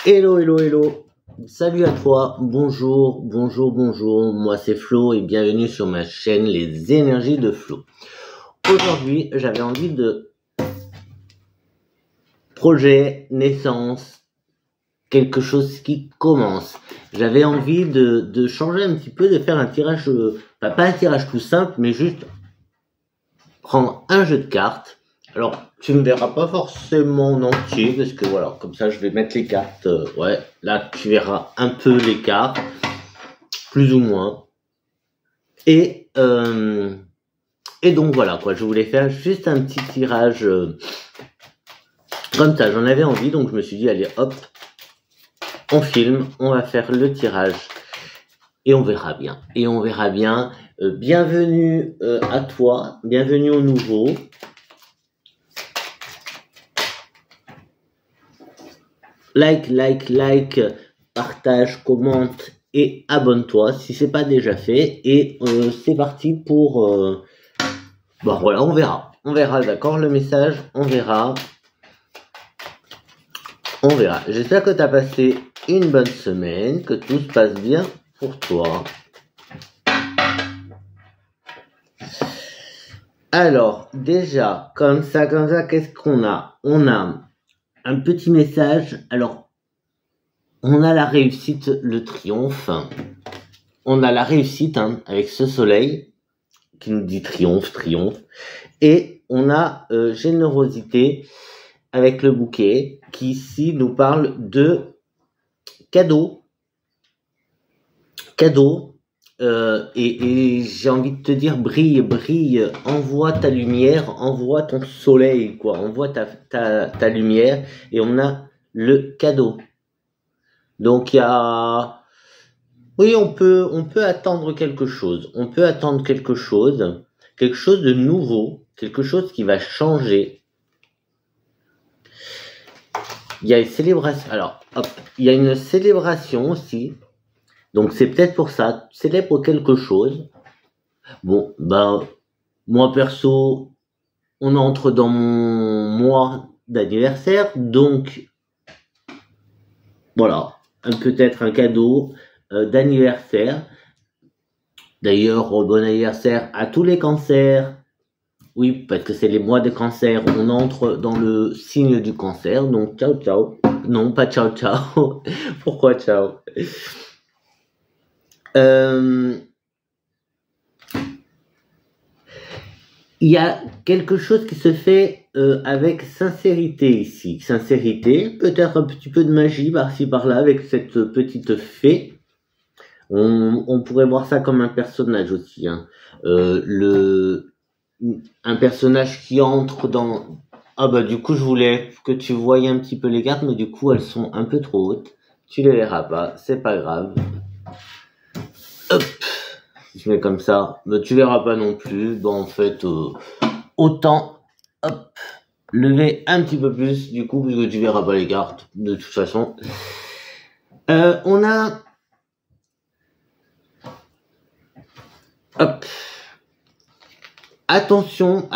Hello, hello, hello. Salut à toi. Bonjour, bonjour, bonjour. Moi, c'est Flo et bienvenue sur ma chaîne Les Énergies de Flo. Aujourd'hui, j'avais envie de projet, naissance, quelque chose qui commence. J'avais envie de changer un petit peu, de faire un tirage, pas un tirage tout simple, mais juste prendre un jeu de cartes. Alors, tu ne verras pas forcément en entier, parce que voilà, comme ça je vais mettre les cartes, ouais, là tu verras un peu les cartes, plus ou moins. Et donc voilà, quoi, je voulais faire juste un petit tirage, comme ça, j'en avais envie, donc je me suis dit, allez hop, on filme, on va faire le tirage, et on verra bien. Et on verra bien. Bienvenue à toi, bienvenue au nouveau. Like, partage, commente et abonne-toi si c'est pas déjà fait. Et c'est parti pour... Bon voilà, on verra, d'accord, le message, on verra. J'espère que tu as passé une bonne semaine, que tout se passe bien pour toi. Alors, déjà, comme ça, qu'est-ce qu'on a? On a un petit message. Alors, on a la réussite, le triomphe. On a la réussite avec ce soleil qui nous dit triomphe. Et on a générosité avec le bouquet qui ici nous parle de cadeaux. Et j'ai envie de te dire, brille, envoie ta lumière, envoie ton soleil, quoi, envoie ta lumière, et on a le cadeau. Donc il y a, oui, on peut attendre quelque chose, quelque chose de nouveau, quelque chose qui va changer. Il y a une célébration, alors, hop, il y a une célébration aussi. Donc c'est peut-être pour ça, célèbre quelque chose. Bon, ben, moi perso, on entre dans mon mois d'anniversaire, donc voilà, peut-être un cadeau d'anniversaire. D'ailleurs, bon anniversaire à tous les cancers. Oui, parce que c'est les mois de cancer, on entre dans le signe du cancer, donc ciao. Non, pas ciao. Pourquoi ciao? Il y a quelque chose qui se fait avec sincérité ici. Sincérité, peut-être un petit peu de magie par-ci par-là avec cette petite fée. On pourrait voir ça comme un personnage aussi. Hein. Un personnage qui entre dans... Ah bah du coup je voulais que tu voyais un petit peu les cartes, mais du coup elles sont un peu trop hautes. Tu les verras pas, c'est pas grave. Hop, je mets comme ça, mais tu verras pas non plus. Bon en fait, autant hop lever un petit peu plus du coup, puisque tu verras pas les cartes de toute façon. On a hop. Attention,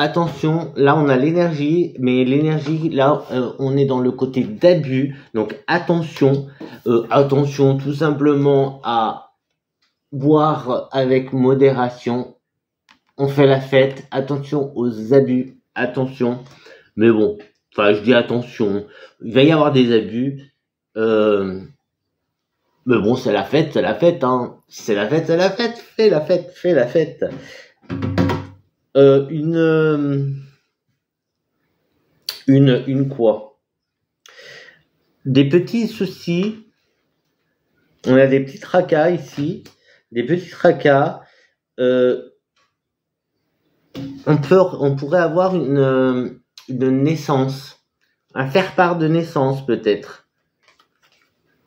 là on a l'énergie, mais l'énergie, là on est dans le côté d'abus, donc attention tout simplement à boire avec modération, on fait la fête, attention aux abus, attention, mais bon, enfin je dis attention, il va y avoir des abus, mais bon c'est la fête, hein, fais la fête. Une quoi? Des petits soucis. On a des petits tracas ici. On pourrait avoir une naissance. Un faire-part de naissance, peut-être.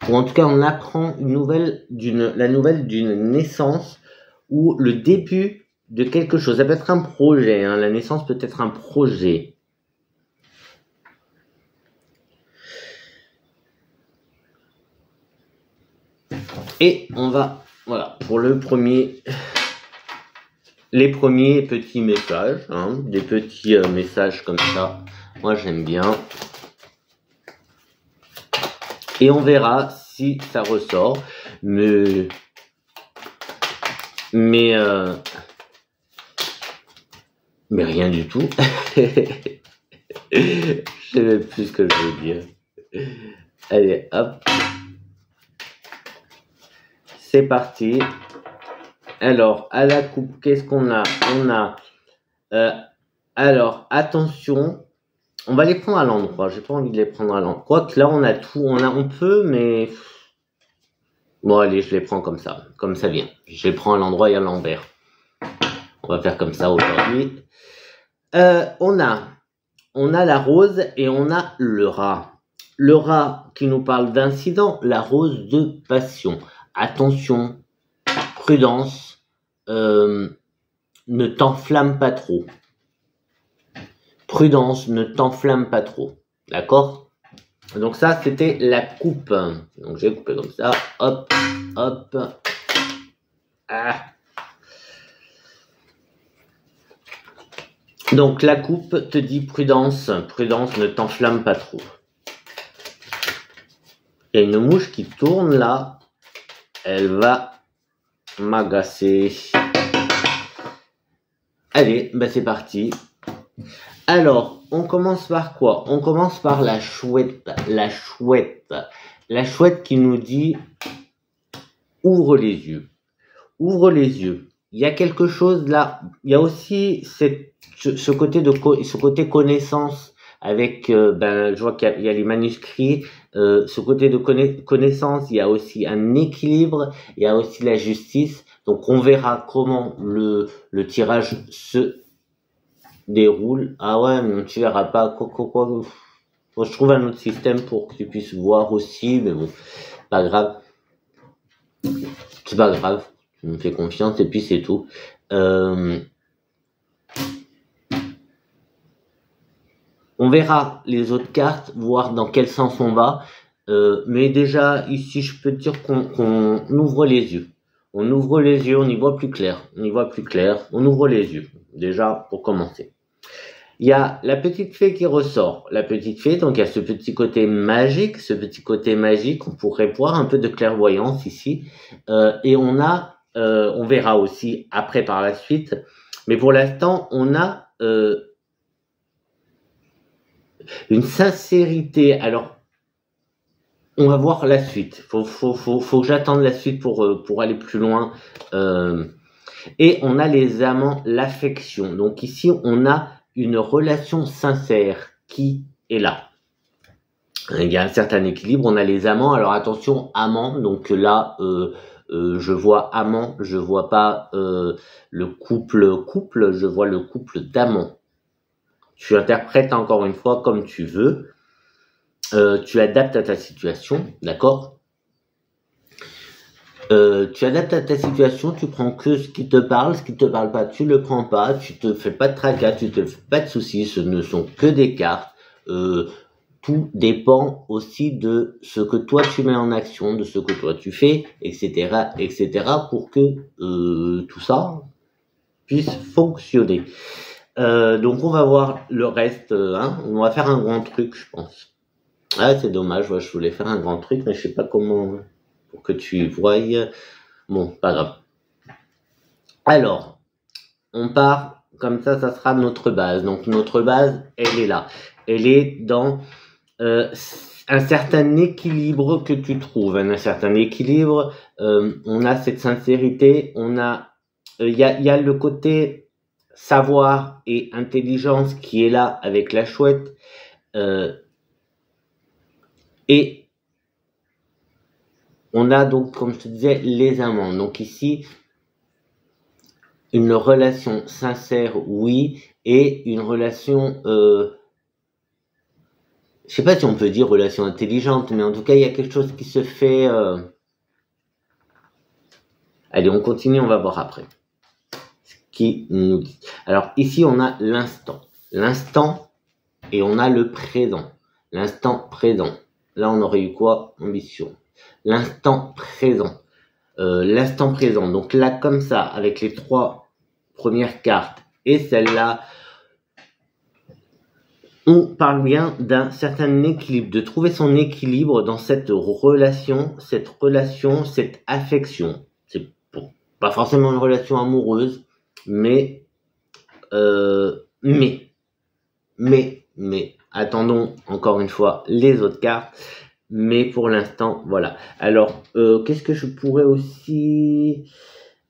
Ou en tout cas, on apprend la nouvelle d'une naissance ou le début de quelque chose. Ça peut être un projet, hein. La naissance peut être un projet. Et on va, voilà, pour les premiers petits messages, hein, des petits messages comme ça. Moi j'aime bien. Et on verra si ça ressort. Mais rien du tout. Je sais même plus ce que je veux dire. Allez, hop. C'est parti. Alors, à la coupe, qu'est-ce qu'on a? On a... alors, attention. On va les prendre à l'endroit. J'ai pas envie de les prendre à l'endroit. Quoique là, on a tout. On peut, mais... Bon, allez, je les prends comme ça vient. Je les prends à l'endroit et à l'envers. On va faire comme ça aujourd'hui. On a la rose et on a le rat. Le rat qui nous parle d'incident, la rose de passion. Attention, prudence, ne t'enflamme pas trop. Prudence, ne t'enflamme pas trop. D'accord? Donc ça, c'était la coupe. Donc j'ai coupé comme ça. Hop, hop. Ah. Donc la coupe te dit prudence. Prudence, ne t'enflamme pas trop. Il y a une mouche qui tourne là. Elle va m'agacer. Allez, ben c'est parti. Alors, on commence par quoi? On commence par la chouette. La chouette. La chouette qui nous dit ouvre les yeux. Ouvre les yeux. Il y a quelque chose là. Il y a aussi ce côté connaissance avec, je vois qu'il y a les manuscrits. Ce côté de connaissance, il y a aussi un équilibre. Il y a aussi la justice. Donc, on verra comment le tirage se déroule. Ah ouais, mais tu verras pas quoi. Bon, je trouve un autre système pour que tu puisses voir aussi, mais bon, pas grave. C'est pas grave, tu me fais confiance et puis c'est tout. On verra les autres cartes, voir dans quel sens on va. Mais déjà, ici, je peux te dire qu'on ouvre les yeux. On ouvre les yeux, on y voit plus clair. On ouvre les yeux, déjà, pour commencer. Il y a la petite fée qui ressort. La petite fée, donc il y a ce petit côté magique. On pourrait voir un peu de clairvoyance ici. Et on verra aussi après par la suite. Mais pour l'instant, on a une sincérité. Alors, on va voir la suite. Faut que j'attende la suite pour aller plus loin. Et on a les amants, l'affection. Donc ici, on a une relation sincère qui est là. Il y a un certain équilibre, on a les amants. Alors attention, amants, donc là, je vois amant, je vois pas le couple, je vois le couple d'amants. Tu interprètes encore une fois comme tu veux. Tu adaptes à ta situation, d'accord? Tu adaptes à ta situation, tu prends que ce qui te parle pas, tu le prends pas, tu te fais pas de tracas, tu te fais pas de soucis, ce ne sont que des cartes. Tout dépend aussi de ce que toi tu mets en action, de ce que toi tu fais, etc., pour que tout ça puisse fonctionner. Donc on va voir le reste, on va faire un grand truc, je pense. Ah, c'est dommage, je voulais faire un grand truc, mais je sais pas comment... pour que tu voyes. Bon, pas grave. Alors, on part comme ça sera notre base. Donc notre base, elle est là. Elle est dans un certain équilibre que tu trouves. Un certain équilibre. On a cette sincérité. On a, il y a le côté savoir et intelligence qui est là avec la chouette. Et on a donc, comme je te disais, les amants. Donc ici, une relation sincère, oui, et une relation, je sais pas si on peut dire relation intelligente, mais en tout cas, il y a quelque chose qui se fait. Allez, on continue, on va voir après. Ce qui nous dit. Alors ici, on a l'instant. L'instant, et on a le présent. L'instant présent. Là, on aurait eu quoi? Ambition. L'instant présent. L'instant présent. Donc là, comme ça, avec les 3 premières cartes et celle-là, on parle bien d'un certain équilibre, de trouver son équilibre dans cette relation, cette affection. C'est pas forcément une relation amoureuse, mais attendons encore une fois les autres cartes. Mais pour l'instant, voilà. Alors, qu'est-ce que je pourrais aussi...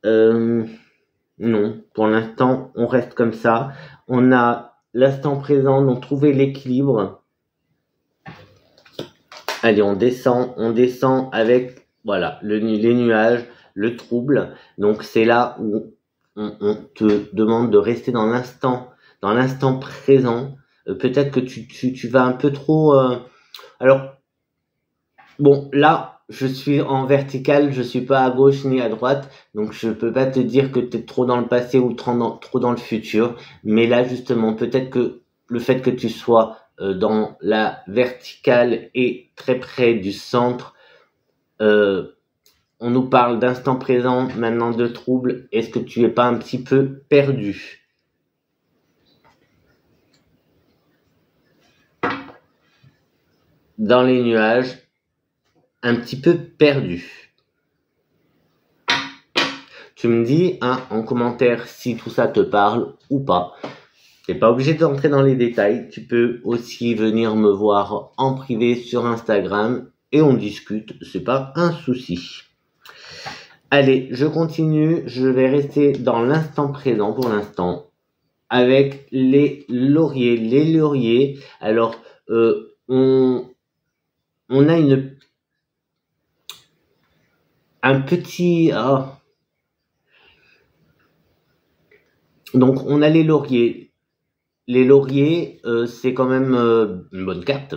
non, pour l'instant, on reste comme ça. On a l'instant présent, donc trouver l'équilibre. Allez, on descend avec, voilà, les nuages, le trouble. Donc, c'est là où on te demande de rester dans l'instant présent. Peut-être que tu vas un peu trop... Alors, bon, là, je suis en vertical, je suis pas à gauche ni à droite, donc je peux pas te dire que tu es trop dans le passé ou trop dans le futur. Mais là, justement, peut-être que le fait que tu sois dans la verticale et très près du centre, on nous parle d'instant présent, maintenant de trouble. Est-ce que tu es pas un petit peu perdu? Dans les nuages, un petit peu perdu. Tu me dis en commentaire si tout ça te parle ou pas. T'es pas obligé d'entrer dans les détails. Tu peux aussi venir me voir en privé sur Instagram et on discute. C'est pas un souci. Allez, je continue. Je vais rester dans l'instant présent pour l'instant avec les lauriers. Les lauriers. Alors, on a un petit... Donc, on a les lauriers. Les lauriers, c'est quand même une bonne carte.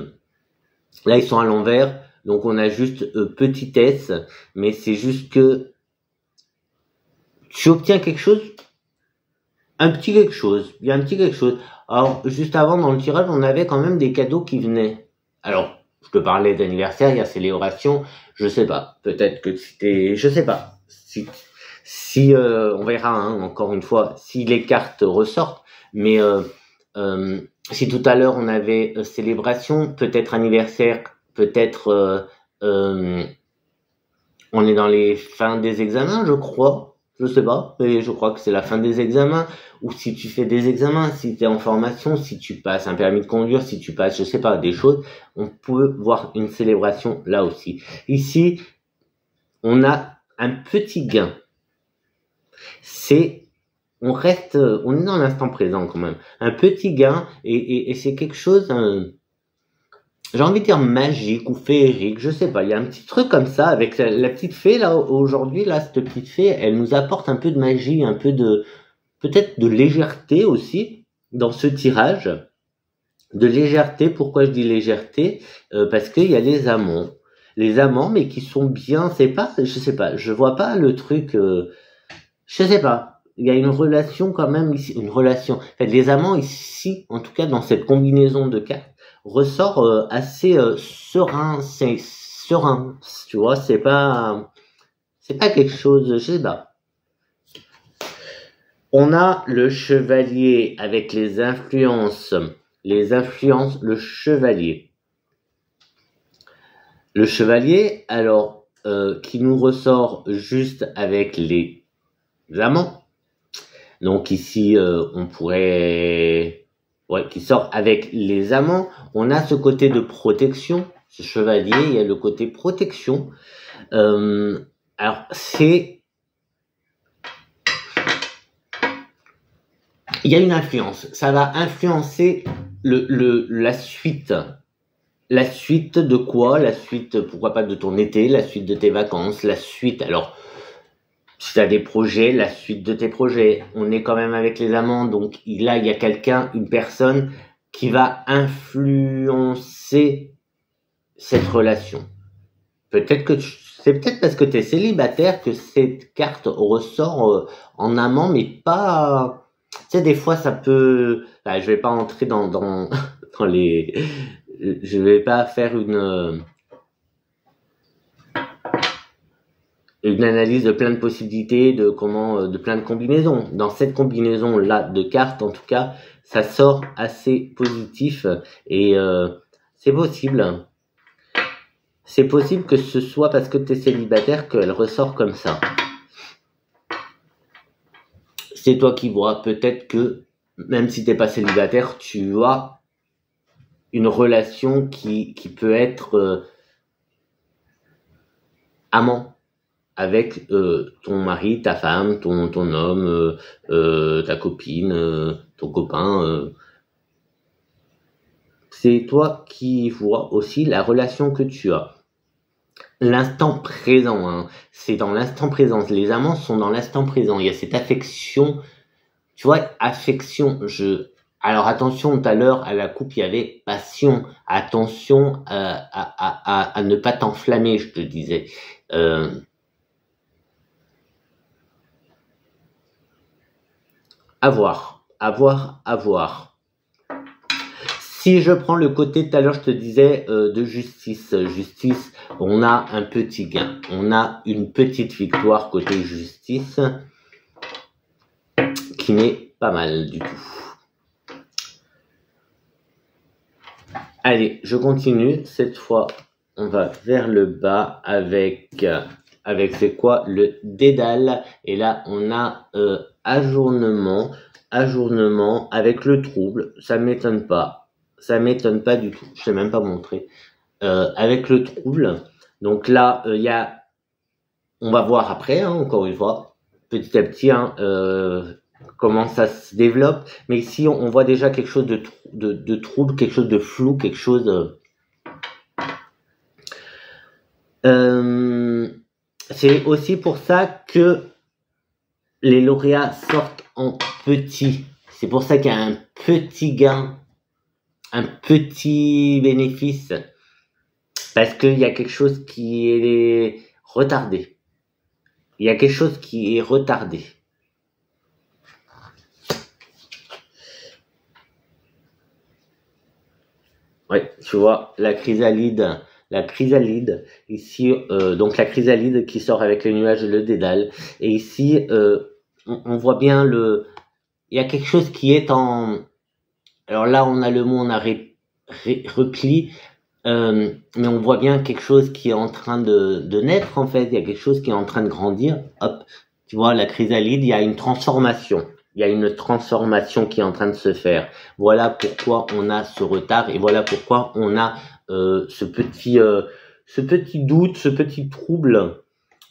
Là, ils sont à l'envers. Donc, on a juste petitesse. Mais c'est juste que tu obtiens quelque chose. Un petit quelque chose. Il y a un petit quelque chose. Alors, juste avant, dans le tirage, on avait quand même des cadeaux qui venaient. Alors, je te parlais d'anniversaire, il y a célébration. Je sais pas. Peut-être que c'était... Je sais pas. Si on verra, encore une fois, si les cartes ressortent. Mais si tout à l'heure on avait célébration, peut-être anniversaire, peut-être on est dans les fins des examens, je crois. Je sais pas, mais je crois que c'est la fin des examens. Ou si tu fais des examens, si tu es en formation, si tu passes un permis de conduire, si tu passes, je sais pas, des choses, on peut voir une célébration là aussi. Ici, on a un petit gain. On est dans l'instant présent quand même. Un petit gain et c'est quelque chose, j'ai envie de dire magique ou féerique, je sais pas. Il y a un petit truc comme ça avec la petite fée là aujourd'hui là, cette petite fée, elle nous apporte un peu de magie, un peu de peut-être de légèreté aussi dans ce tirage. De légèreté. Pourquoi je dis légèreté? Parce qu'il y a les amants, mais qui sont bien. C'est pas, je sais pas, je vois pas le truc. Je sais pas. Il y a une relation quand même ici, une relation. En fait, les amants ici, en tout cas dans cette combinaison de cartes, ressort assez serein. C'est serein, tu vois. C'est pas quelque chose. Je sais pas. On a le chevalier avec les influences, le chevalier. Le chevalier, alors, qui nous ressort juste avec les amants. Donc ici, on pourrait... Ouais, qui sort avec les amants. On a ce côté de protection. Ce chevalier, il y a le côté protection. Alors, c'est... Il y a une influence. Ça va influencer la suite. La suite de quoi? La suite, pourquoi pas de ton été, la suite de tes vacances, la suite... Alors, si tu as des projets, la suite de tes projets. On est quand même avec les amants, donc là, il y a quelqu'un, une personne qui va influencer cette relation. Peut-être que c'est peut-être parce que tu es célibataire que cette carte ressort en amant, mais pas... Tu sais, des fois, ça peut... Là, je vais pas entrer dans les... Je vais pas faire une analyse de plein de possibilités, de plein de combinaisons. Dans cette combinaison-là de cartes, en tout cas, ça sort assez positif et c'est possible. C'est possible que ce soit parce que tu es célibataire qu'elle ressort comme ça. C'est toi qui vois. Peut-être que même si t'es pas célibataire, tu as une relation qui peut être amant avec ton mari, ta femme, ton homme, ta copine, ton copain. C'est toi qui vois aussi la relation que tu as. L'instant présent, hein. C'est dans l'instant présent. Les amants sont dans l'instant présent. Il y a cette affection. Tu vois, affection, alors attention, tout à l'heure, à la coupe, il y avait passion. Attention à ne pas t'enflammer, je te disais. À voir. Si je prends le côté, tout à l'heure, je te disais, de justice. Justice, on a un petit gain. On a une petite victoire côté justice qui n'est pas mal du tout. Allez, je continue. Cette fois, on va vers le bas avec c'est quoi? Le dédale. Et là, on a ajournement avec le trouble. Ça m'étonne pas du tout. Je sais même pas montrer. Avec le trouble. Donc là, il y a, on va voir après, hein, encore une fois, petit à petit, hein, comment ça se développe. Mais ici, on voit déjà quelque chose de trouble, quelque chose de flou, quelque chose. C'est aussi pour ça que les lauréats sortent en petit. C'est pour ça qu'il y a un petit gain, un petit bénéfice, parce qu'il y a quelque chose qui est retardé. Il y a quelque chose qui est retardé. Ouais, tu vois, la chrysalide ici, donc la chrysalide qui sort avec les nuages et le dédale. Et ici, on voit bien il y a quelque chose qui est en, alors là on a le mot, on a repli, mais on voit bien quelque chose qui est en train de naître en fait. Il y a quelque chose qui est en train de grandir. Hop, tu vois, la chrysalide, il y a une transformation. Il y a une transformation qui est en train de se faire. Voilà pourquoi on a ce retard et voilà pourquoi on a ce petit doute, ce petit trouble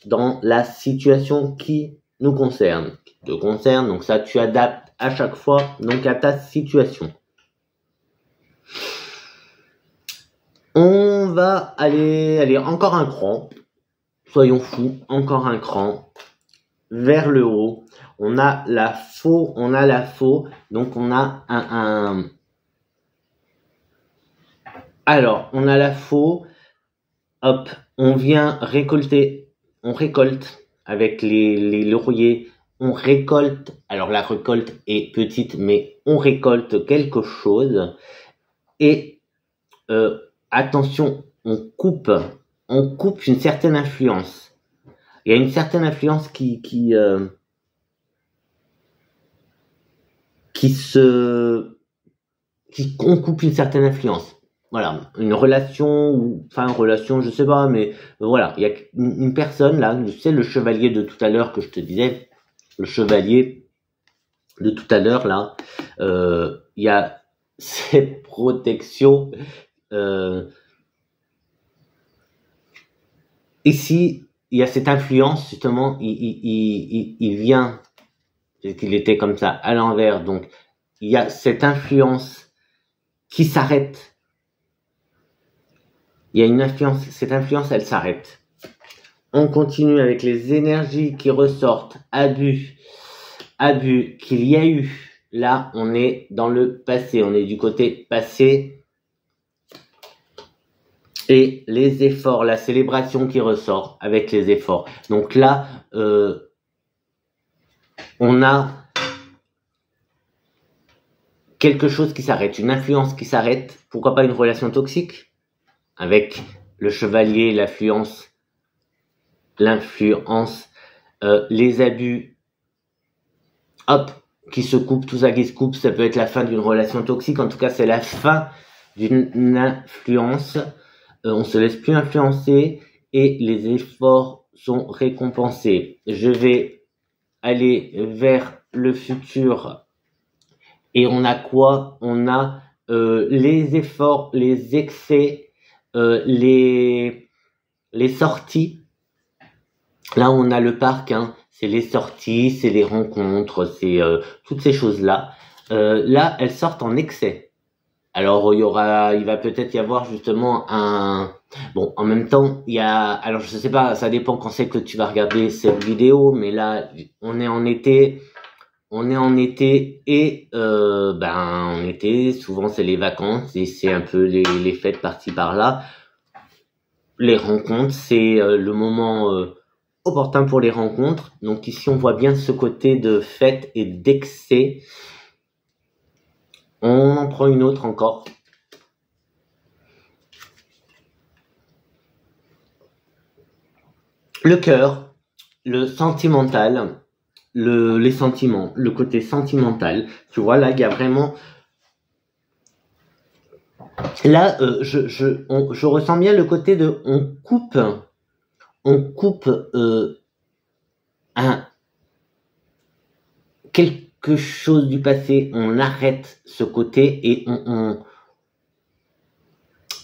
dans la situation qui nous concerne, qui te concerne. Donc ça, tu adaptes à chaque fois donc à ta situation. On va aller encore un cran. Soyons fous, encore un cran vers le haut. On a la faux, donc on a alors, on a la faux, hop, on vient récolter, on récolte avec les lauriers, on récolte, alors la récolte est petite, mais on récolte quelque chose, et attention, on coupe une certaine influence. Il y a une certaine influence on coupe une certaine influence. Voilà, une relation, je sais pas, mais voilà, il y a une personne là, tu sais, le chevalier de tout à l'heure que je te disais, le chevalier de tout à l'heure là, il y a ces protections. Ici, il y a cette influence, justement, il vient, qu'il était comme ça, à l'envers, donc il y a cette influence qui s'arrête. Il y a une influence, cette influence, elle s'arrête. On continue avec les énergies qui ressortent, abus qu'il y a eu. Là, on est dans le passé, on est du côté passé. Et les efforts, la célébration qui ressort avec les efforts. Donc là, on a quelque chose qui s'arrête, une influence qui s'arrête. Pourquoi pas une relation toxique avec le chevalier, l'influence, les abus. Hop, qui se coupe, tout ça qui se coupe, ça peut être la fin d'une relation toxique. En tout cas, c'est la fin d'une influence. On se laisse plus influencer et les efforts sont récompensés. Je vais aller vers le futur et on a quoi? On a les efforts, les excès, les sorties. Là, on a le parc, hein. C'est les sorties, c'est les rencontres, c'est toutes ces choses-là. Là, elles sortent en excès. Alors, il va peut-être y avoir justement bon, en même temps, alors je sais pas, ça dépend quand c'est que tu vas regarder cette vidéo, mais là, on est en été et, en été, souvent c'est les vacances et c'est un peu les fêtes par-ci par-là. Les rencontres, c'est le moment opportun pour les rencontres. Donc ici, on voit bien ce côté de fête et d'excès. On en prend une autre encore. Le cœur, le sentimental, les sentiments, le côté sentimental. Tu vois, là, il y a vraiment... Là, je ressens bien le côté de... On coupe quelque chose du passé, on arrête ce côté et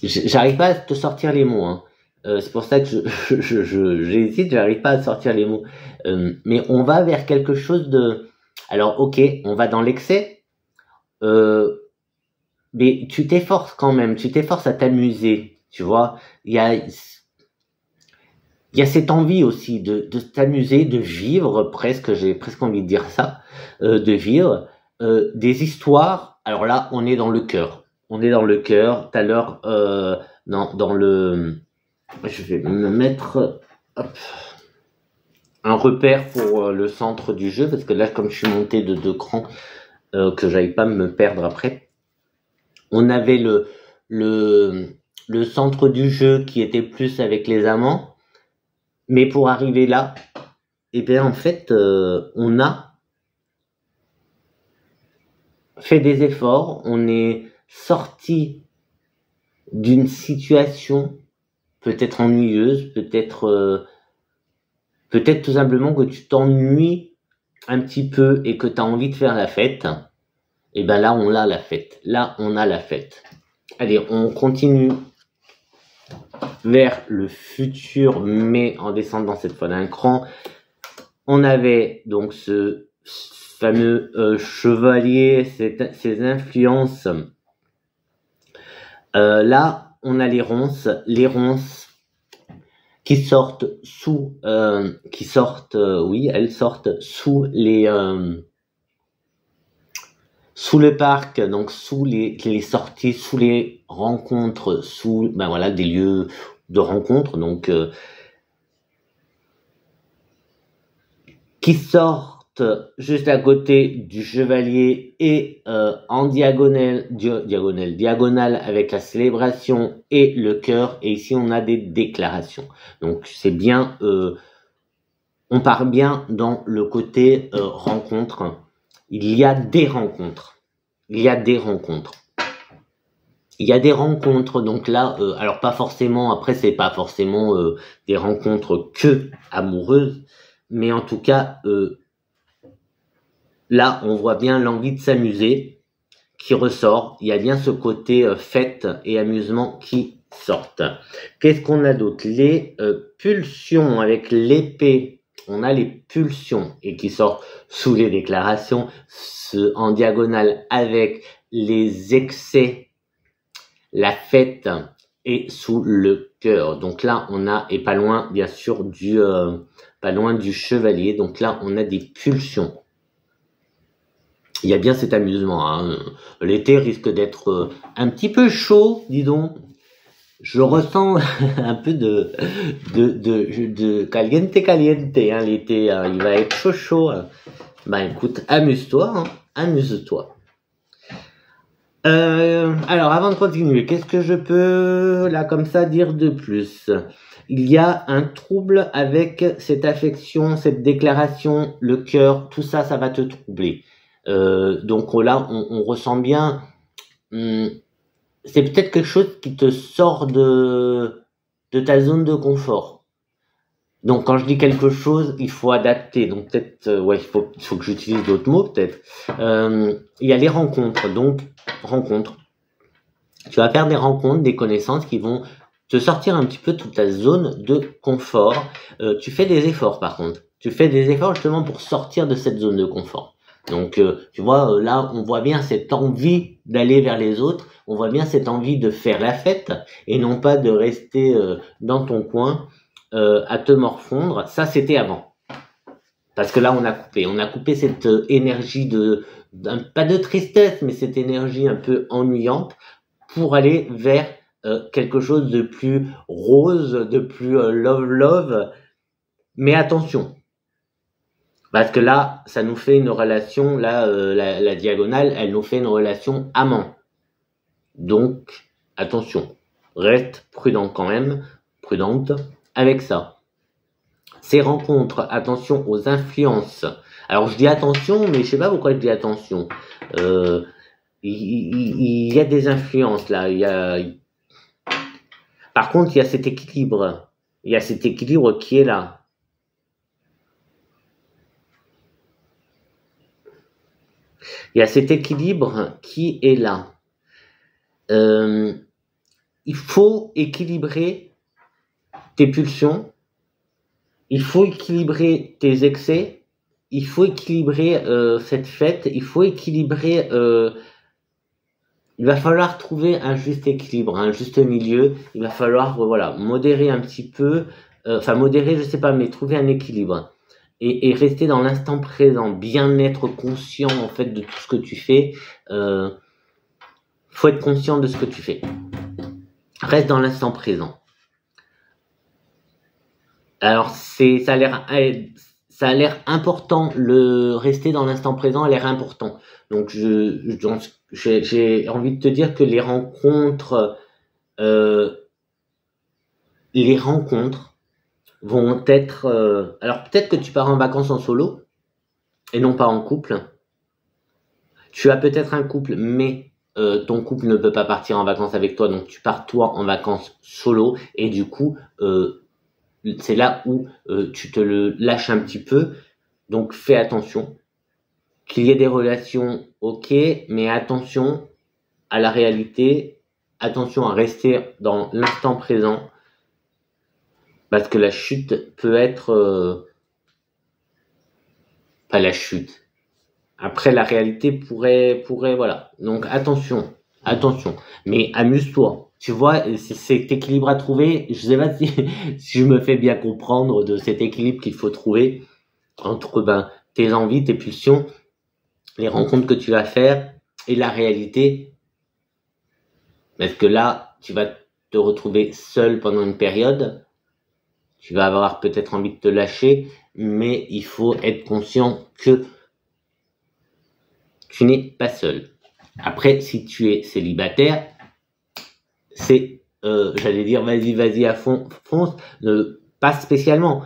j'arrive pas à te sortir les mots, hein. C'est pour ça que j'hésite, j'arrive pas à sortir les mots. Mais on va vers quelque chose de... Alors, ok, on va dans l'excès, mais tu t'efforces quand même, tu t'efforces à t'amuser, tu vois. Il y a cette envie aussi de t'amuser, de vivre presque, j'ai presque envie de dire ça, de vivre des histoires. Alors là, on est dans le cœur. On est dans le cœur. Tout à l'heure, dans le... Je vais me mettre un repère pour le centre du jeu, parce que là, comme je suis monté de 2 crans, que j'aille pas me perdre après. On avait le centre du jeu qui était plus avec les amants. Mais pour arriver là, eh bien, en fait, on a fait des efforts, on est sorti d'une situation peut-être ennuyeuse, peut-être tout simplement que tu t'ennuies un petit peu et que tu as envie de faire la fête. Et ben là, on a la fête. Là, on a la fête. Allez, on continue vers le futur, mais en descendant cette fois d'un cran. On avait donc ce fameux chevalier, ces influences. Là, on a les ronces qui sortent elles sortent sous le parc, donc sous les sorties, sous les rencontres, sous des lieux de rencontre, donc qui sortent juste à côté du chevalier et en diagonale avec la célébration et le cœur. Et ici, on a des déclarations. Donc, c'est bien, on part bien dans le côté rencontre. Il y a des rencontres. Donc là, alors pas forcément, après c'est pas forcément des rencontres que amoureuses, mais en tout cas, là on voit bien l'envie de s'amuser qui ressort. Il y a bien ce côté fête et amusement qui sortent. Qu'est-ce qu'on a d'autre? Les pulsions avec l'épée. On a les pulsions et qui sortent sous les déclarations, en diagonale avec les excès, la fête et sous le cœur. Donc là, on a, et pas loin, bien sûr, pas loin du chevalier. Donc là, on a des pulsions. Il y a bien cet amusement, hein. L'été risque d'être un petit peu chaud, dis donc. Je ressens un peu de caliente, hein, l'été, hein. Il va être chaud. Écoute, amuse-toi, hein. Amuse-toi. Alors, avant de continuer, qu'est-ce que je peux, là, comme ça, dire de plus? Il y a un trouble avec cette affection, cette déclaration, le cœur, tout ça, ça va te troubler. Donc là, on ressent bien, c'est peut-être quelque chose qui te sort de ta zone de confort. Donc quand je dis quelque chose, il faut adapter. Donc peut-être, ouais, il faut que j'utilise d'autres mots peut-être. Il y a les rencontres. Donc rencontres. Tu vas faire des rencontres, des connaissances qui vont te sortir un petit peu de ta zone de confort. Tu fais des efforts par contre. Tu fais des efforts justement pour sortir de cette zone de confort. Donc tu vois, là on voit bien cette envie d'aller vers les autres, on voit bien cette envie de faire la fête et non pas de rester dans ton coin à te morfondre. Ça c'était avant. Parce que là on a coupé cette énergie pas de tristesse, mais cette énergie un peu ennuyante pour aller vers quelque chose de plus rose, de plus love. Mais attention, parce que là, ça nous fait une relation, là, la diagonale, elle nous fait une relation amant. Donc, attention, reste prudent quand même, prudente avec ça. Ces rencontres, attention aux influences. Alors, je dis attention, mais je sais pas pourquoi je dis attention. Il y a des influences là, par contre, il y a cet équilibre. Il y a cet équilibre qui est là. Il y a cet équilibre qui est là. Il faut équilibrer tes pulsions. Il faut équilibrer tes excès. Il faut équilibrer cette fête. Il faut équilibrer... il va falloir trouver un juste équilibre, un juste milieu. Il va falloir voilà, modérer un petit peu. Enfin, modérer, je sais pas, mais trouver un équilibre. Et rester dans l'instant présent, bien être conscient en fait de tout ce que tu fais. Faut être conscient de ce que tu fais. Reste dans l'instant présent. Alors ça a l'air important, le rester dans l'instant présent a l'air important. Donc j'ai envie de te dire que les rencontres vont être alors peut-être que tu pars en vacances en solo et non pas en couple. Tu as peut-être un couple, mais ton couple ne peut pas partir en vacances avec toi, donc tu pars toi en vacances solo, et du coup, c'est là où tu te le lâches un petit peu. Donc fais attention. Qu'il y ait des relations, ok, mais attention à la réalité, attention à rester dans l'instant présent, parce que la chute peut être... pas la chute. Après, la réalité pourrait, voilà. Donc, attention. Mais amuse-toi. Tu vois, c'est cet équilibre à trouver. Je sais pas si, si je me fais bien comprendre de cet équilibre qu'il faut trouver entre, tes envies, tes pulsions, les rencontres que tu vas faire et la réalité. Parce que là, tu vas te retrouver seul pendant une période. Tu vas avoir peut-être envie de te lâcher, mais il faut être conscient que tu n'es pas seul. Après, si tu es célibataire, c'est, j'allais dire, vas-y à fond, fonce, pas spécialement.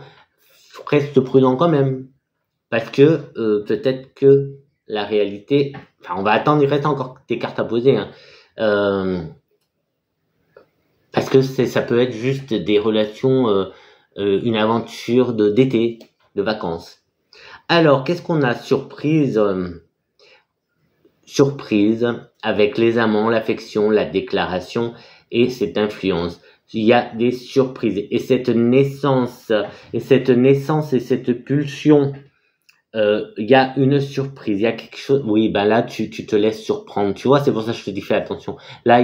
Reste prudent quand même, parce que peut-être que la réalité, enfin, on va attendre, il reste encore des cartes à poser, hein. Parce que ça peut être juste des relations, une aventure d'été, de vacances. Alors, qu'est-ce qu'on a? Surprise avec les amants, l'affection, la déclaration et cette influence. Il y a des surprises et cette naissance et cette pulsion, il y a une surprise, il y a quelque chose. Oui, là tu te laisses surprendre. Tu vois, c'est pour ça que je te dis fais attention. Là,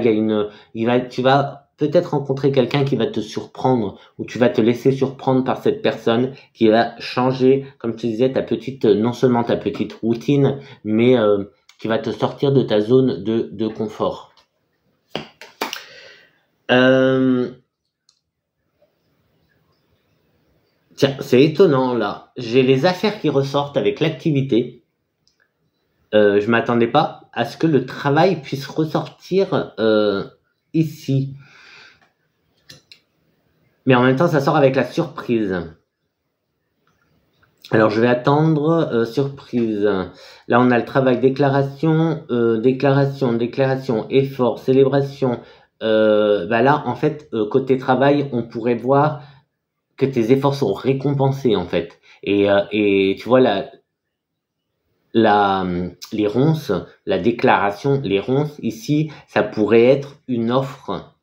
tu vas peut-être rencontrer quelqu'un qui va te surprendre ou tu vas te laisser surprendre par cette personne qui va changer, comme tu disais, non seulement ta petite routine, mais qui va te sortir de ta zone de confort. Tiens, c'est étonnant là. J'ai les affaires qui ressortent avec l'activité. Je m'attendais pas à ce que le travail puisse ressortir ici. Mais en même temps, ça sort avec la surprise. Alors, je vais attendre, surprise. Là, on a le travail, déclaration, déclaration, effort, célébration. Bah là, en fait, côté travail, on pourrait voir que tes efforts sont récompensés, en fait. Et tu vois, les ronces, la déclaration, les ronces, ici, ça pourrait être une offre.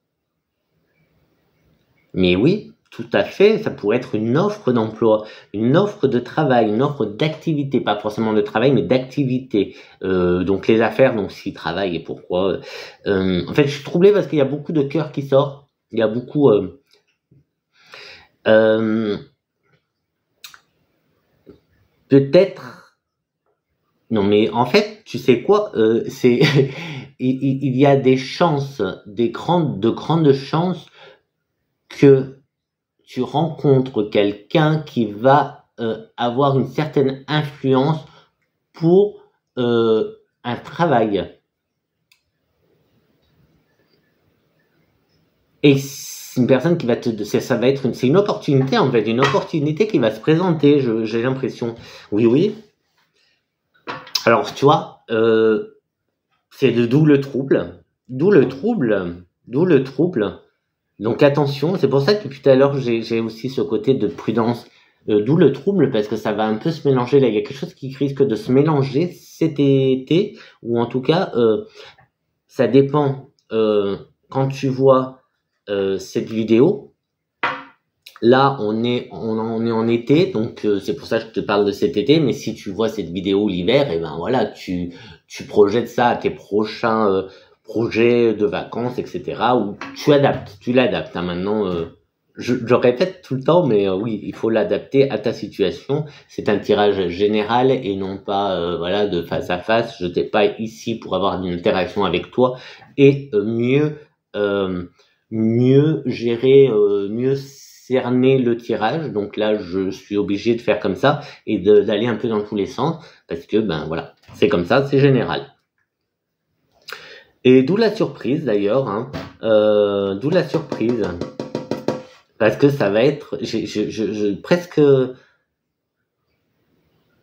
Mais oui, tout à fait, ça pourrait être une offre d'emploi, une offre de travail, une offre d'activité, pas forcément de travail, mais d'activité. Donc les affaires, donc s'ils travaillent et pourquoi. En fait, je suis troublé parce qu'il y a beaucoup de cœurs qui sortent. Il y a beaucoup. Peut-être. Non, mais en fait, tu sais quoi, c'est il y a des chances, de grandes chances que tu rencontres quelqu'un qui va avoir une certaine influence pour un travail. Et c'est une personne qui va ça va être c'est une opportunité en fait, une opportunité qui va se présenter. J'ai l'impression. Oui, oui. Alors tu vois, c'est de d'où le trouble, d'où le trouble, d'où le trouble. Donc attention, c'est pour ça que depuis tout à l'heure j'ai aussi ce côté de prudence, d'où le trouble parce que ça va un peu se mélanger là. Il y a quelque chose qui risque de se mélanger cet été ou en tout cas ça dépend. Quand tu vois cette vidéo, là on est en été, donc c'est pour ça que je te parle de cet été. Mais si tu vois cette vidéo l'hiver, et ben voilà, tu projettes ça à tes prochains projets de vacances, etc. Ou tu l'adaptes. Hein, maintenant, je répète tout le temps, mais oui, il faut l'adapter à ta situation. C'est un tirage général et non pas voilà de face à face. Je t'ai pas ici pour avoir une interaction avec toi et mieux gérer, mieux cerner le tirage. Donc là, je suis obligé de faire comme ça et d'aller un peu dans tous les sens parce que ben voilà, c'est comme ça, c'est général. Et d'où la surprise d'ailleurs, hein, d'où la surprise, parce que ça va être, presque,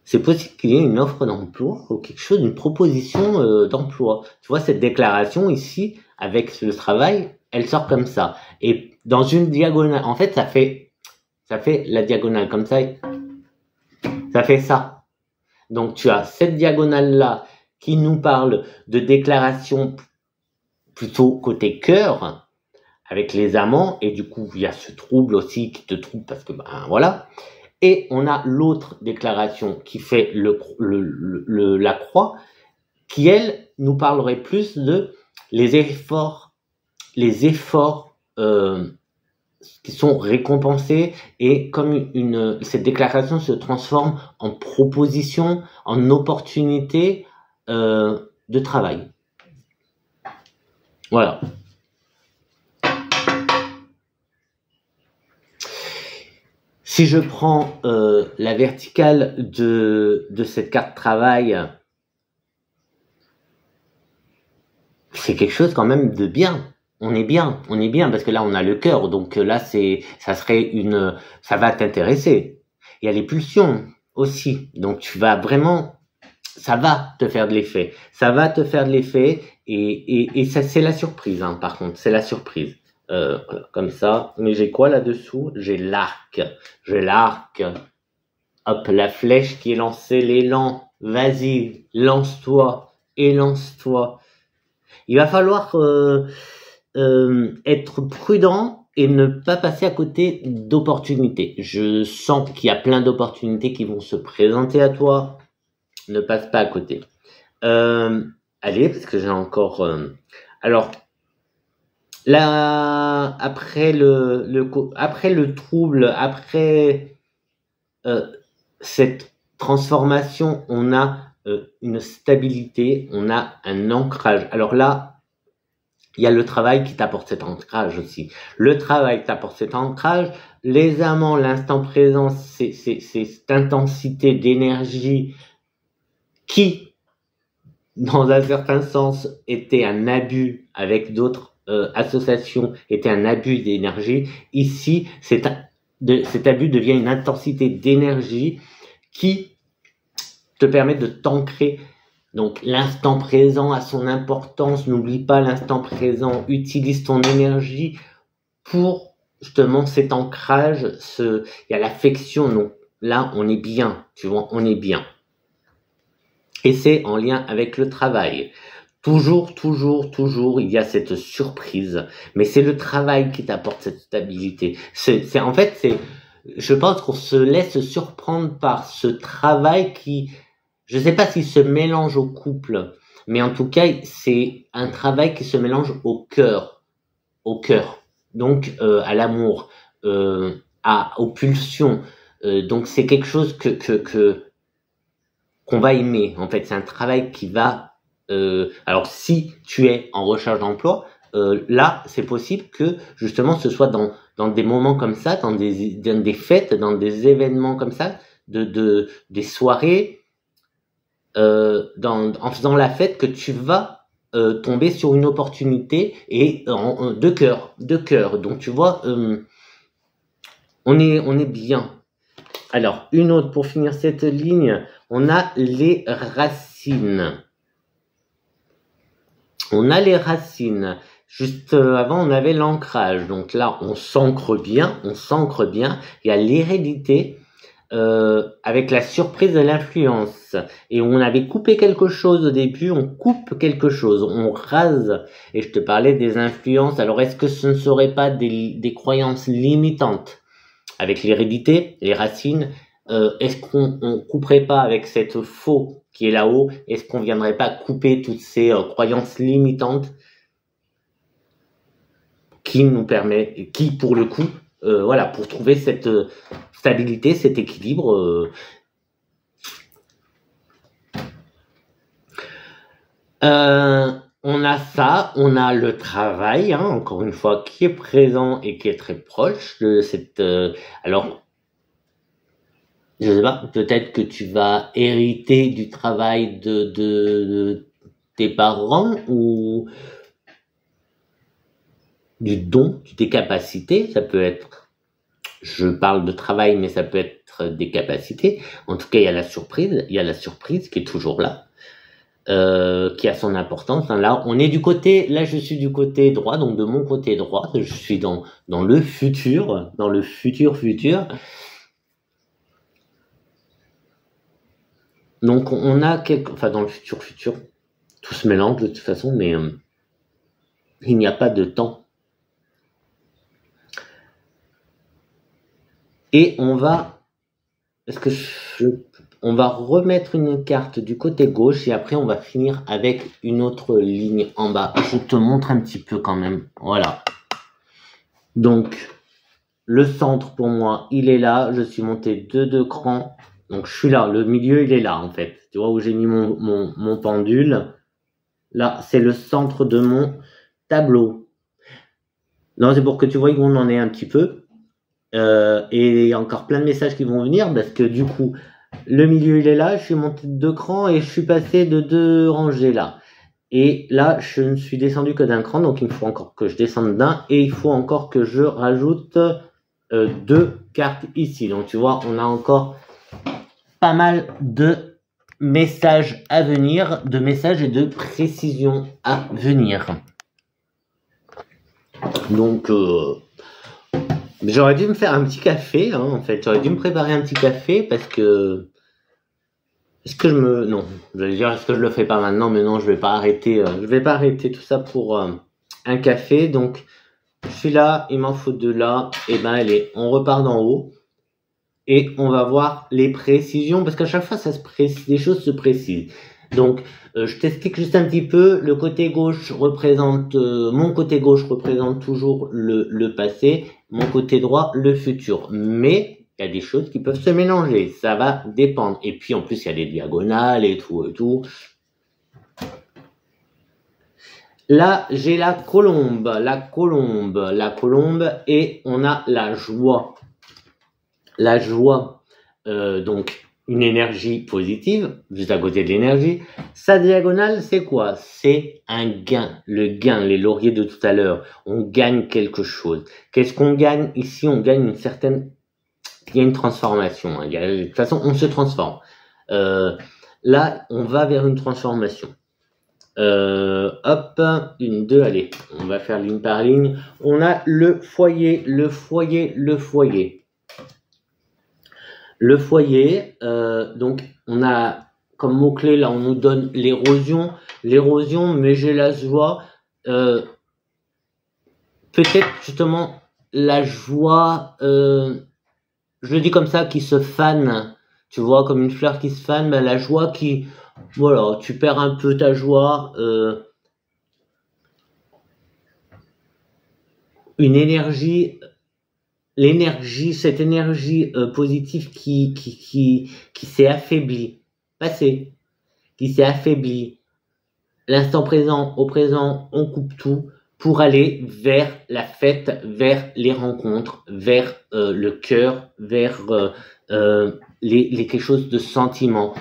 c'est possible qu'il y ait une offre d'emploi ou quelque chose, une proposition d'emploi. Tu vois cette déclaration ici avec le travail, elle sort comme ça. Et dans une diagonale, en fait, ça fait la diagonale comme ça, ça fait ça. Donc tu as cette diagonale là qui nous parle de déclaration plutôt côté cœur avec les amants, et du coup il y a ce trouble aussi qui te trouble parce que ben voilà. Et on a l'autre déclaration qui fait la croix, qui elle nous parlerait plus de les efforts qui sont récompensés, et comme cette déclaration se transforme en proposition, en opportunité de travail. Voilà. Si je prends la verticale de cette carte travail, c'est quelque chose quand même de bien. On est bien parce que là on a le cœur, donc là ça va t'intéresser. Il y a les pulsions aussi, donc tu vas vraiment, ça va te faire de l'effet, et ça c'est la surprise, hein, par contre c'est la surprise. Voilà, comme ça. Mais j'ai quoi là-dessous? J'ai l'arc. Hop, la flèche qui est lancée, l'élan. Vas-y, lance-toi et lance-toi. Il va falloir être prudent et ne pas passer à côté d'opportunités. Je sens qu'il y a plein d'opportunités qui vont se présenter à toi. Ne passe pas à côté. Allez, parce que j'ai encore... Alors... Là, après le trouble, après cette transformation, on a une stabilité, on a un ancrage. Alors là, il y a le travail qui t'apporte cet ancrage aussi. Le travail t'apporte cet ancrage. Les amants, l'instant présent, c'est cette intensité d'énergie qui, dans un certain sens, était un abus avec d'autres association, était un abus d'énergie. Ici, cet abus devient une intensité d'énergie qui te permet de t'ancrer. Donc l'instant présent a son importance, n'oublie pas l'instant présent, utilise ton énergie pour justement cet ancrage, il y a l'affection, donc là on est bien, tu vois, on est bien. Et c'est en lien avec le travail. Toujours, il y a cette surprise, mais c'est le travail qui t'apporte cette stabilité. En fait, je pense qu'on se laisse surprendre par ce travail qui, je sais pas s'il se mélange au couple, mais en tout cas, c'est un travail qui se mélange au cœur, donc à l'amour, aux pulsions. Donc c'est quelque chose qu'on va aimer. En fait, c'est un travail qui va. Alors si tu es en recherche d'emploi, là, c'est possible que justement ce soit dans des moments comme ça, dans des fêtes, dans des événements comme ça, des soirées. En faisant la fête, que tu vas tomber sur une opportunité et de cœur. Donc tu vois, on est bien. Alors une autre pour finir cette ligne, on a les racines. Juste avant, on avait l'ancrage. Donc là, on s'ancre bien. Il y a l'hérédité. Avec la surprise de l'influence, et on avait coupé quelque chose au début, on coupe quelque chose, on rase, et je te parlais des influences. Alors est-ce que ce ne serait pas des croyances limitantes avec l'hérédité, les racines? Est-ce qu'on couperait pas avec cette faux qui est là-haut? Est-ce qu'on viendrait pas couper toutes ces croyances limitantes qui pour le coup, voilà, pour trouver cette stabilité, cet équilibre. On a ça, on a le travail, hein, encore une fois, qui est présent et qui est très proche de cette. Alors, je sais pas, peut-être que tu vas hériter du travail de tes parents ou du don, de tes capacités. Ça peut être. Je parle de travail, mais ça peut être des capacités. En tout cas, il y a la surprise qui est toujours là, qui a son importance. Là, je suis du côté droit, donc de mon côté droit, je suis dans le futur, futur. Donc, on a dans le futur, tout se mélange de toute façon, mais il n'y a pas de temps. Et on va remettre une carte du côté gauche et après on va finir avec une autre ligne en bas. Je te montre un petit peu quand même. Voilà. Donc, le centre pour moi, il est là. Je suis monté de 2 crans. Donc, je suis là. Le milieu, il est là en fait. Tu vois où j'ai mis mon pendule. Là, c'est le centre de mon tableau. Non, c'est pour que tu vois où on en est un petit peu. Et il y a encore plein de messages qui vont venir parce que du coup le milieu il est là, je suis monté de 2 crans et je suis passé de 2 rangées là, et là je ne suis descendu que d'un cran, donc il me faut encore que je descende d'un et il faut encore que je rajoute 2 cartes ici. Donc tu vois, on a encore pas mal de messages à venir, de messages et de précisions à venir. Donc j'aurais dû me faire un petit café, hein, en fait. J'aurais dû me préparer un petit café parce que... Non, j'allais dire, est-ce que je le fais pas maintenant? Mais non, je vais pas arrêter tout ça pour un café. Donc, je suis là, il m'en faut 2 là. Et ben, allez, on repart d'en haut. Et on va voir les précisions, parce qu'à chaque fois, les choses se précisent. Donc, je t'explique juste un petit peu. Mon côté gauche représente toujours le passé, mon côté droit le futur. Mais il y a des choses qui peuvent se mélanger, ça va dépendre. Et puis en plus, il y a des diagonales et tout. Là, j'ai la colombe, et on a la joie. Donc une énergie positive, juste à côté de l'énergie. Sa diagonale, c'est quoi? C'est un gain. Le gain, les lauriers de tout à l'heure. On gagne quelque chose. Qu'est-ce qu'on gagne ici? On gagne une certaine il y a une transformation. Hein. De toute façon, on se transforme. Là, on va vers une transformation. Hop, 1, 2, allez, on va faire ligne par ligne. On a le foyer, le foyer, le foyer. Le foyer, donc on a comme mot-clé, là, on nous donne l'érosion. L'érosion, mais j'ai la joie. Peut-être justement la joie, je le dis comme ça, qui se fane. Tu vois, comme une fleur qui se fane, ben, la joie qui... Voilà, tu perds un peu ta joie. Une énergie... L'énergie, cette énergie positive qui s'est affaiblie. Passé. Qui s'est affaiblie. L'instant présent, au présent, on coupe tout pour aller vers la fête, vers les rencontres, vers le cœur, vers quelque chose de sentiment.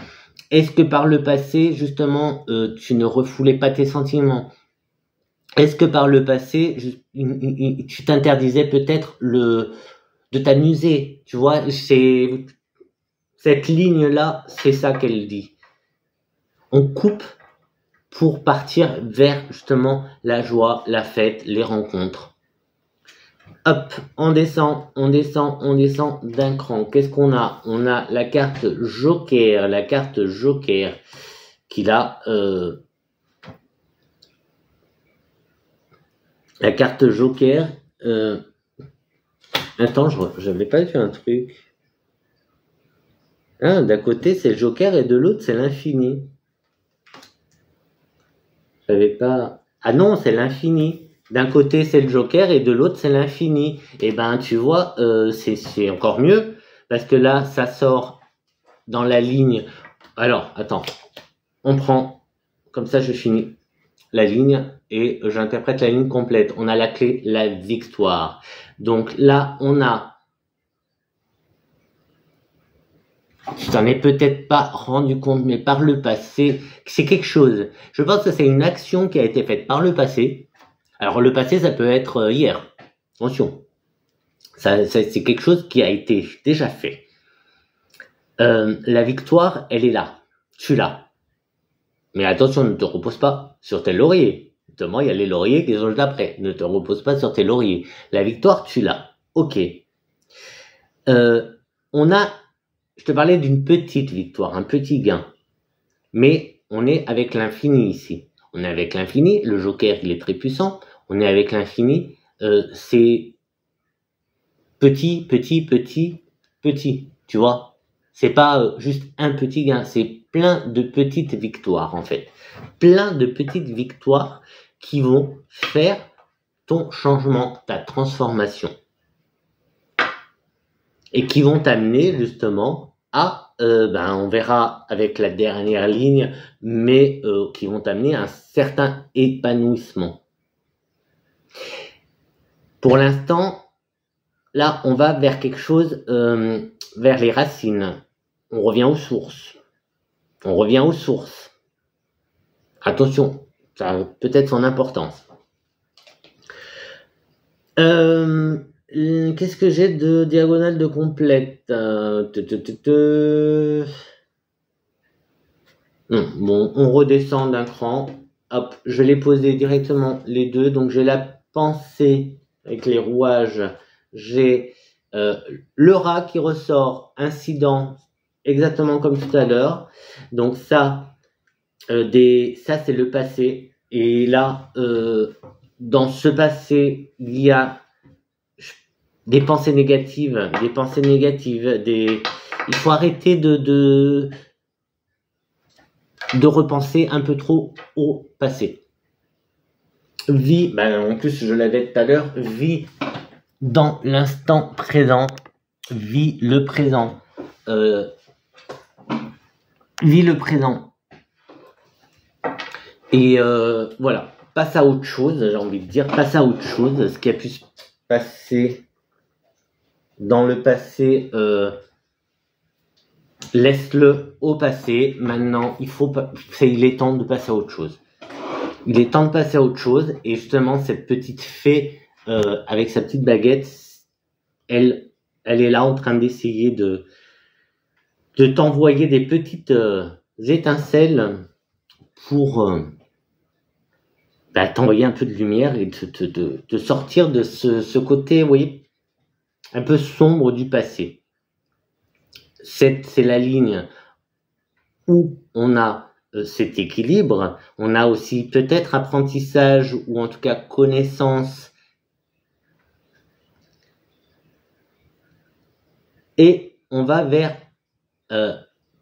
Est-ce que par le passé, justement, tu ne refoulais pas tes sentiments? Est-ce que par le passé, tu t'interdisais peut-être de t'amuser? Tu vois, c'est cette ligne-là, c'est ça qu'elle dit. On coupe pour partir vers justement la joie, la fête, les rencontres. Hop, on descend, on descend, on descend d'un cran. Qu'est-ce qu'on a? On a la carte Joker, qui a la carte Joker. Attends, j'avais pas vu un truc. Ah, d'un côté c'est le Joker et de l'autre c'est l'infini. J'avais pas. Ah non, c'est l'infini. D'un côté c'est le Joker et de l'autre c'est l'infini. Et ben tu vois, c'est encore mieux parce que là ça sort dans la ligne. Alors attends, on prend comme ça je finis la ligne et j'interprète la ligne complète. On a la clé, la victoire. Donc là on a. Tu t'en es peut-être pas rendu compte, mais par le passé, c'est quelque chose. Je pense que c'est une action qui a été faite par le passé. Alors le passé, ça peut être hier. Attention. C'est quelque chose qui a été déjà fait. La victoire, elle est là. Tu l'as. Mais attention, ne te repose pas sur tes lauriers. Notamment, il y a les lauriers qui sont juste après. Ne te repose pas sur tes lauriers. La victoire, tu l'as. Ok. On a... Je te parlais d'une petite victoire, un petit gain. Mais on est avec l'infini ici. On est avec l'infini. Le Joker, il est très puissant. On est avec l'infini. C'est petit, petit, petit, petit. Tu vois? C'est pas juste un petit gain. C'est plein de petites victoires, en fait. Plein de petites victoires qui vont faire ton changement, ta transformation. Et qui vont t'amener, justement, à, on verra avec la dernière ligne, mais qui vont t'amener à un certain épanouissement. Pour l'instant, là, on va vers quelque chose, vers les racines. On revient aux sources. On revient aux sources. Attention, ça a peut-être son importance. Qu'est-ce que j'ai de diagonale de complète? Bon, on redescend d'un cran. Hop, je l'ai posé directement les deux. Donc j'ai la pensée avec les rouages. J'ai le rat qui ressort, incident, exactement comme tout à l'heure. Donc ça, ça c'est le passé. Et là, dans ce passé, il y a des pensées négatives, il faut arrêter de repenser un peu trop au passé. Vis, en plus je l'avais tout à l'heure, vis dans l'instant présent, vis le présent. Vis le présent. Et voilà, passe à autre chose, j'ai envie de dire, passe à autre chose, ce qui a pu se passer dans le passé, laisse-le au passé. Maintenant, il est temps de passer à autre chose. Il est temps de passer à autre chose. Et justement, cette petite fée, avec sa petite baguette, elle elle est là en train d'essayer de t'envoyer des petites étincelles pour t'envoyer un peu de lumière et de sortir de ce côté, oui, un peu sombre du passé. C'est la ligne où on a cet équilibre, on a aussi peut-être apprentissage ou en tout cas connaissance et on va vers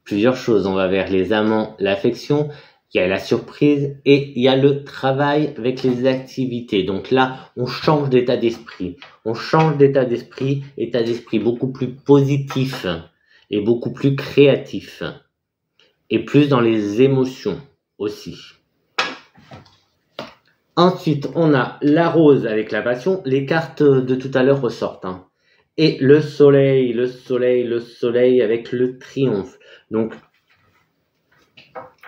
plusieurs choses. On va vers les amants, l'affection, il y a la surprise et il y a le travail avec les activités. Donc là, on change d'état d'esprit. On change d'état d'esprit beaucoup plus positif et beaucoup plus créatif. Et plus dans les émotions aussi. Ensuite, on a la rose avec la passion. Les cartes de tout à l'heure ressortent. Hein. Et le soleil avec le triomphe. Donc,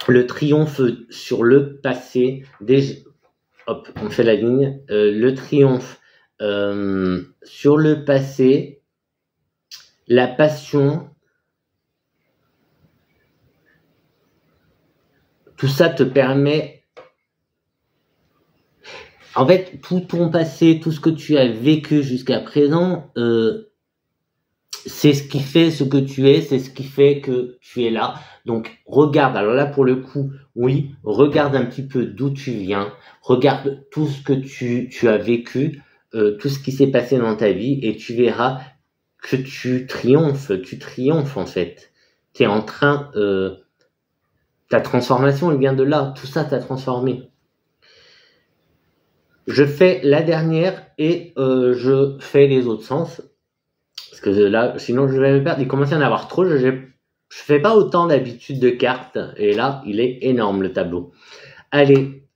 le triomphe sur le passé. Hop, on fait la ligne. Le triomphe sur le passé. La passion. Tout ça te permet, en fait, tout ton passé, tout ce que tu as vécu jusqu'à présent, c'est ce qui fait ce que tu es, c'est ce qui fait que tu es là. Donc, regarde, alors là, pour le coup, oui, regarde un petit peu d'où tu viens, regarde tout ce que tu as vécu, tout ce qui s'est passé dans ta vie, et tu verras que tu triomphes en fait. Tu es en train... ta transformation, elle vient de là. Tout ça t'a transformé. Je fais la dernière et je fais les autres sens. Parce que là, sinon je vais me perdre. Il commence à en avoir trop. Je fais pas autant d'habitude de cartes. Et là, il est énorme le tableau. Allez,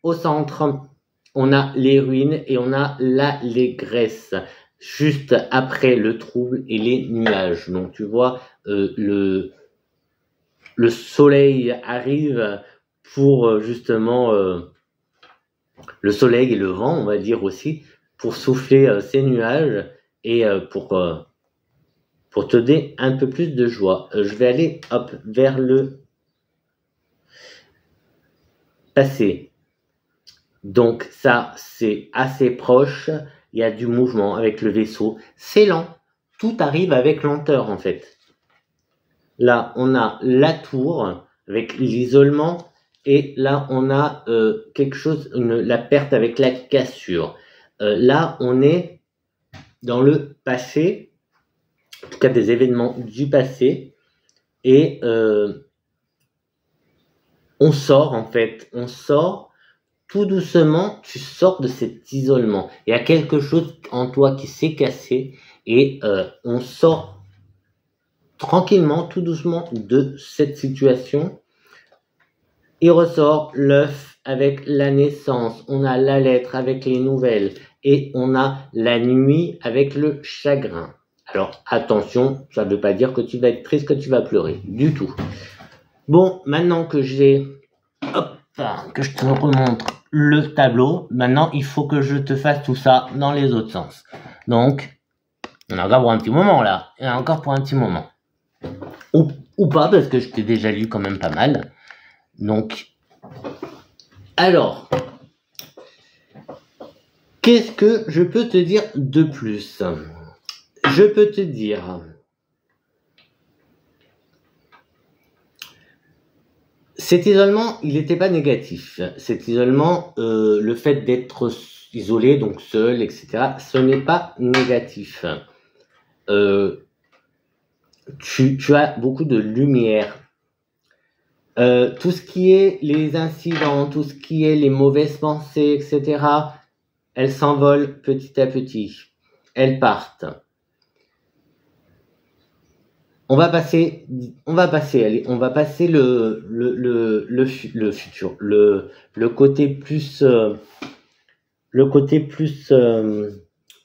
au centre, on a les ruines et on a l'allégresse. Juste après le trouble et les nuages. Donc tu vois, le soleil arrive pour justement le soleil et le vent, on va dire aussi, pour souffler ces nuages et pour te donner un peu plus de joie. Je vais aller vers le passé. Donc ça, c'est assez proche. Il y a du mouvement avec le vaisseau. C'est lent. Tout arrive avec lenteur en fait. Là, on a la tour avec l'isolement et là, on a quelque chose, la perte avec la cassure. Là, on est dans le passé, en tout cas des événements du passé et on sort en fait, tout doucement, tu sors de cet isolement. Il y a quelque chose en toi qui s'est cassé et on sort tranquillement, tout doucement de cette situation. Il ressort l'œuf avec la naissance, on a la lettre avec les nouvelles et on a la nuit avec le chagrin. Alors attention, ça ne veut pas dire que tu vas être triste, que tu vas pleurer, du tout. Bon, maintenant que que je te remontre le tableau, maintenant il faut que je te fasse tout ça dans les autres sens. Donc, on a encore pour un petit moment là, et encore pour un petit moment. Ou pas, parce que je t'ai déjà lu quand même pas mal. Donc, alors, qu'est-ce que je peux te dire de plus? Je peux te dire, cet isolement, il n'était pas négatif. Cet isolement, le fait d'être isolé, donc seul, etc., ce n'est pas négatif. Tu as beaucoup de lumière. Tout ce qui est les incidents, tout ce qui est les mauvaises pensées, etc., elles s'envolent petit à petit. Elles partent. On va passer le futur, le côté plus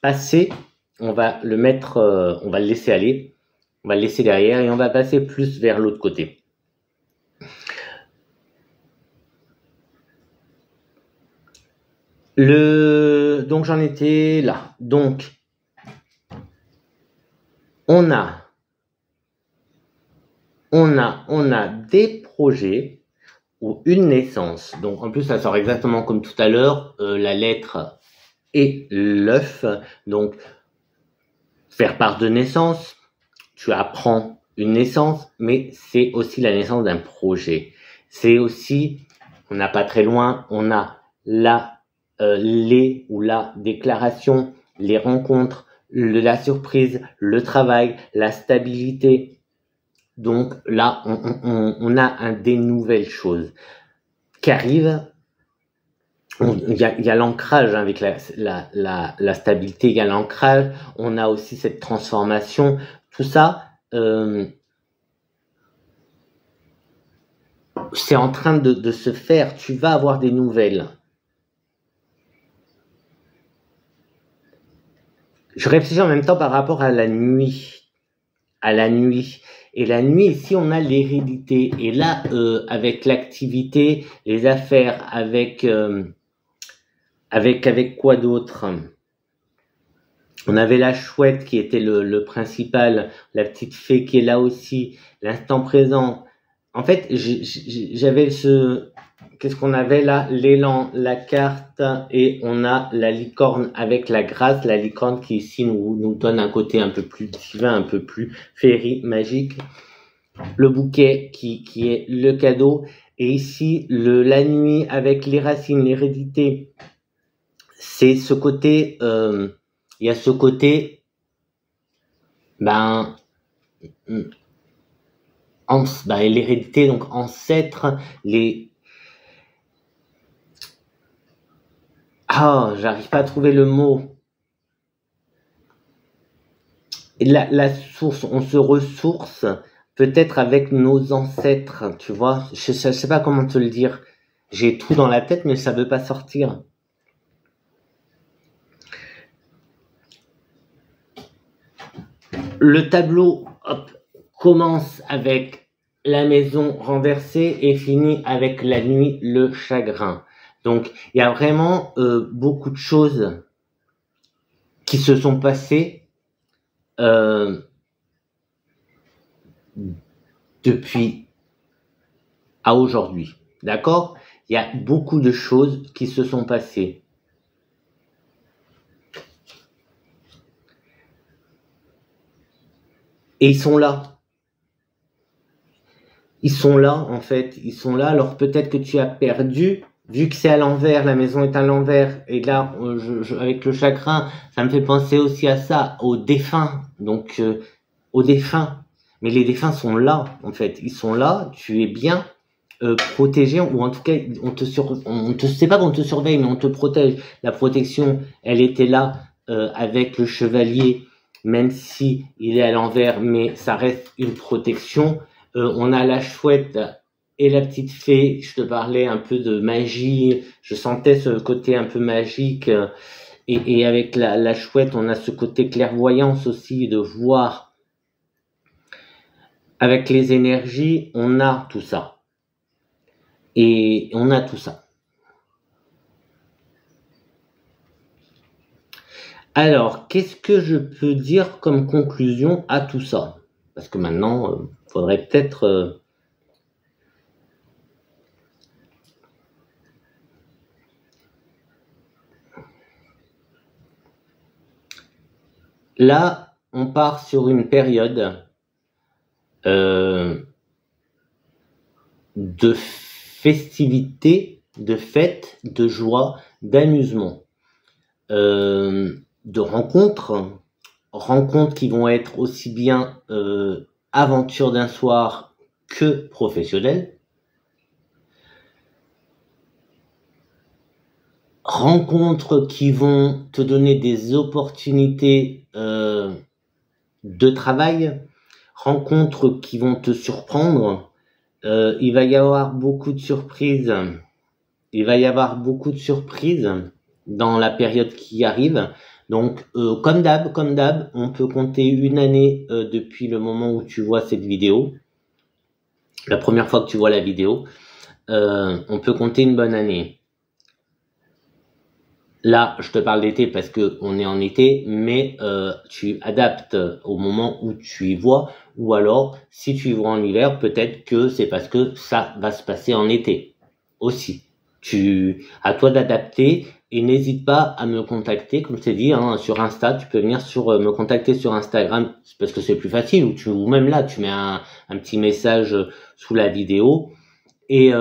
passé. On va le mettre, on va le laisser aller, on va le laisser derrière et on va passer plus vers l'autre côté. Donc j'en étais là. Donc on a des projets ou une naissance. Donc en plus ça sort exactement comme tout à l'heure, la lettre et l'œuf. Donc faire part de naissance, tu apprends une naissance, mais c'est aussi la naissance d'un projet. C'est aussi, on n'a pas très loin, on a la déclaration, les rencontres, la surprise, le travail, la stabilité. Donc là, on a des nouvelles choses qui arrivent. Il y a l'ancrage avec la stabilité, il y a l'ancrage. On a aussi cette transformation. Tout ça, c'est en train de se faire. Tu vas avoir des nouvelles. Je réfléchis en même temps par rapport à la nuit. Et la nuit, ici, on a l'hérédité. Et là, avec l'activité, les affaires, avec quoi d'autre? On avait la chouette qui était le principal, la petite fée qui est là aussi, l'instant présent. En fait, j'avais qu'est-ce qu'on avait là? L'élan, la carte, et on a la licorne avec la grâce, la licorne qui ici nous donne un côté un peu plus divin, un peu plus féerique, magique. Le bouquet qui est le cadeau, et ici la nuit avec les racines, l'hérédité. C'est ce côté, il y a ce côté, l'hérédité, donc ancêtre, j'arrive pas à trouver le mot. La source, on se ressource peut-être avec nos ancêtres, tu vois. Je sais pas comment te le dire. J'ai tout dans la tête, mais ça veut pas sortir. Le tableau, commence avec la maison renversée et finit avec la nuit, le chagrin. Donc, il y a vraiment beaucoup de choses qui se sont passées depuis à aujourd'hui. D'accord? Il y a beaucoup de choses qui se sont passées. Et ils sont là. Ils sont là, en fait. Ils sont là. Alors peut-être que tu as perdu, vu que c'est à l'envers, la maison est à l'envers. Et là, avec le chagrin, ça me fait penser aussi à ça, aux défunts. Donc, aux défunts. Mais les défunts sont là, en fait. Ils sont là. Tu es bien protégé, ou en tout cas, c'est pas qu'on te surveille, mais on te protège. La protection, elle était là avec le chevalier, même si il est à l'envers, mais ça reste une protection. On a la chouette et la petite fée. Je te parlais un peu de magie. Je sentais ce côté un peu magique. Et avec la chouette, on a ce côté clairvoyance aussi, de voir. Avec les énergies, on a tout ça. Et on a tout ça. Alors, qu'est-ce que je peux dire comme conclusion à tout ça? Parce que maintenant, faudrait peut-être... Là, on part sur une période de festivité, de fête, de joie, d'amusement, de rencontres qui vont être aussi bien aventures d'un soir que professionnelles. Rencontres qui vont te donner des opportunités de travail, rencontres qui vont te surprendre. Il va y avoir beaucoup de surprises. Il va y avoir beaucoup de surprises dans la période qui arrive. Donc, comme d'hab, on peut compter une année depuis le moment où tu vois cette vidéo. La première fois que tu vois la vidéo, on peut compter une bonne année. Là, je te parle d'été parce que on est en été, mais tu adaptes au moment où tu y vois, ou alors si tu y vois en hiver, peut-être que c'est parce que ça va se passer en été aussi. À toi d'adapter et n'hésite pas à me contacter, comme je t'ai dit, hein, sur Insta. Tu peux venir me contacter sur Instagram parce que c'est plus facile, ou même là, tu mets un petit message sous la vidéo et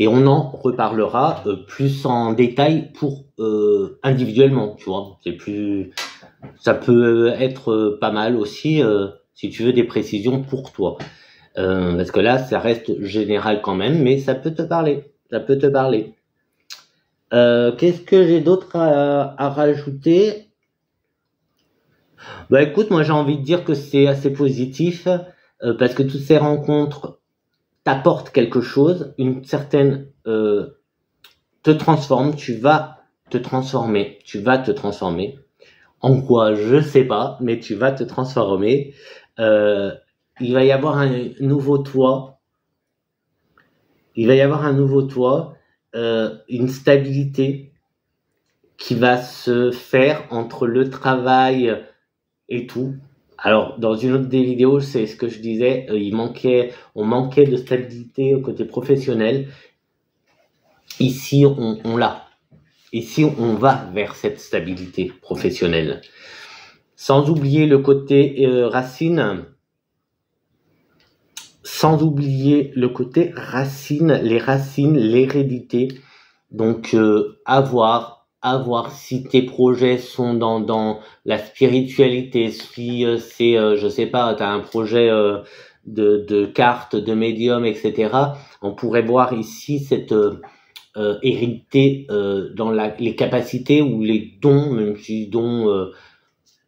et on en reparlera plus en détail pour individuellement, tu vois. Ça peut être pas mal aussi si tu veux des précisions pour toi. Parce que là, ça reste général quand même, mais ça peut te parler. Ça peut te parler. Qu'est-ce que j'ai d'autre à rajouter? Bah écoute, moi j'ai envie de dire que c'est assez positif parce que toutes ces rencontres t'apportent quelque chose, une certaine te transforme, tu vas te transformer. En quoi, je sais pas, mais tu vas te transformer. Il va y avoir un nouveau toi. Une stabilité qui va se faire entre le travail et tout. Alors, dans une autre des vidéos, c'est ce que je disais, on manquait de stabilité au côté professionnel. Ici, on l'a. Ici, on va vers cette stabilité professionnelle. Sans oublier le côté racine. Les racines, l'hérédité. Donc, à voir si tes projets sont dans la spiritualité, si c'est, je sais pas, tu as un projet de carte, de médium, etc. On pourrait voir ici cette hérédité dans les capacités ou les dons, même si dons,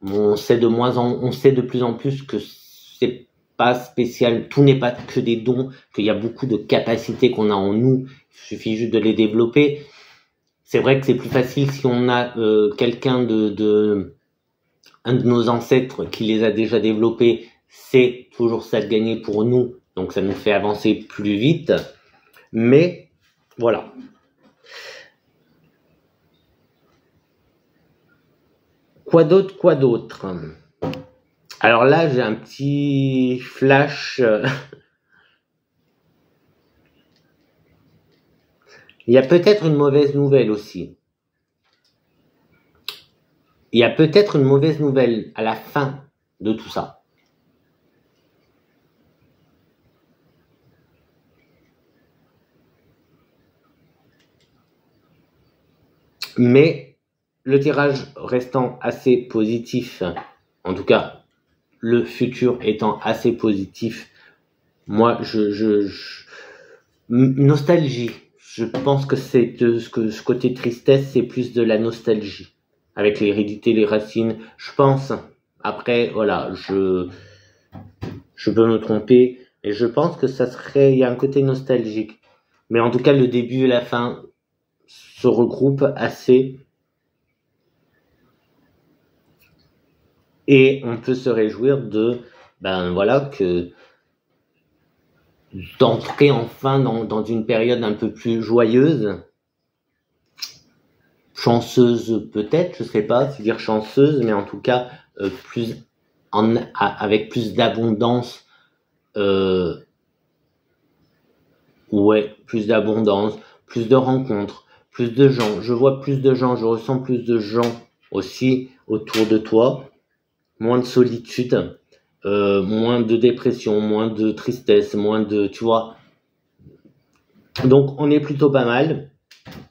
on sait de plus en plus que c'est pas spécial, tout n'est pas que des dons, qu'il y a beaucoup de capacités qu'on a en nous, il suffit juste de les développer. C'est vrai que c'est plus facile si on a quelqu'un un de nos ancêtres qui les a déjà développés, c'est toujours ça de gagner pour nous, donc ça nous fait avancer plus vite. Mais voilà. Quoi d'autre? Alors là, j'ai un petit flash. Il y a peut-être une mauvaise nouvelle aussi. Il y a peut-être une mauvaise nouvelle à la fin de tout ça. Mais le tirage restant assez positif, en tout cas le futur étant assez positif, moi nostalgie. Je pense que c'est ce côté tristesse, c'est plus de la nostalgie avec l'hérédité, les racines. Je pense. Après, voilà, je peux me tromper, et je pense que il y a un côté nostalgique. Mais en tout cas, le début et la fin se regroupent assez. Et on peut se réjouir d'entrer enfin dans une période un peu plus joyeuse, chanceuse peut-être, je sais pas si dire chanceuse, mais en tout cas avec plus d'abondance, plus d'abondance, plus de rencontres, plus de gens. Je vois plus de gens, je ressens plus de gens aussi autour de toi, moins de solitude. Moins de dépression, moins de tristesse, tu vois. Donc on est plutôt pas mal.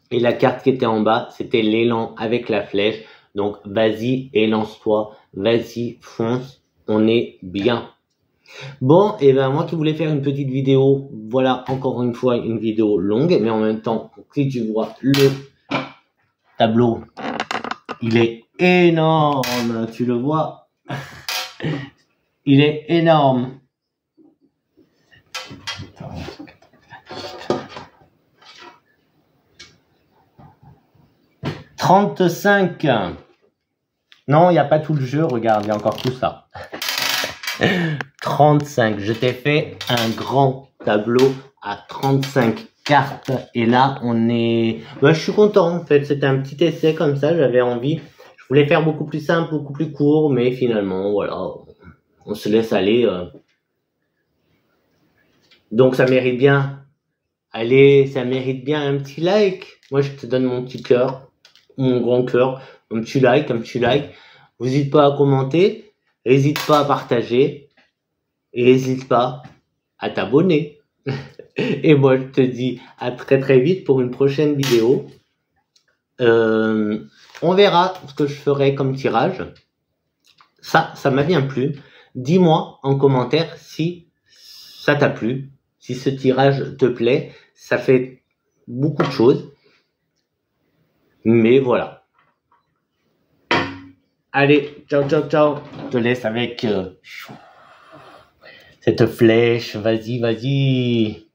Et la carte qui était en bas, c'était l'élan avec la flèche. Donc vas-y, élance-toi, vas-y, fonce, on est bien. Bon, et ben moi qui voulais faire une petite vidéo, voilà encore une fois une vidéo longue, mais en même temps, si tu vois le tableau, il est énorme, tu le vois. Il est énorme. « 35. Non, il n'y a pas tout le jeu, regarde, il y a encore tout ça. 35. Je t'ai fait un grand tableau à 35 cartes. Et là, on est... Bah, je suis content, en fait. C'était un petit essai comme ça, j'avais envie. Je voulais faire beaucoup plus simple, beaucoup plus court, mais finalement, voilà, on se laisse aller. Donc, ça mérite bien. Allez, ça mérite bien un petit like. Moi, je te donne mon petit cœur, mon grand cœur, un petit like, un petit like. N'hésite pas à commenter, n'hésite pas à partager, et n'hésite pas à t'abonner. Et moi, je te dis à très très vite pour une prochaine vidéo. On verra ce que je ferai comme tirage. Ça m'a bien plu. Dis-moi en commentaire si ça t'a plu, si ce tirage te plaît. Ça fait beaucoup de choses. Mais voilà. Allez, ciao, ciao, ciao. Je te laisse avec cette flèche. Vas-y, vas-y.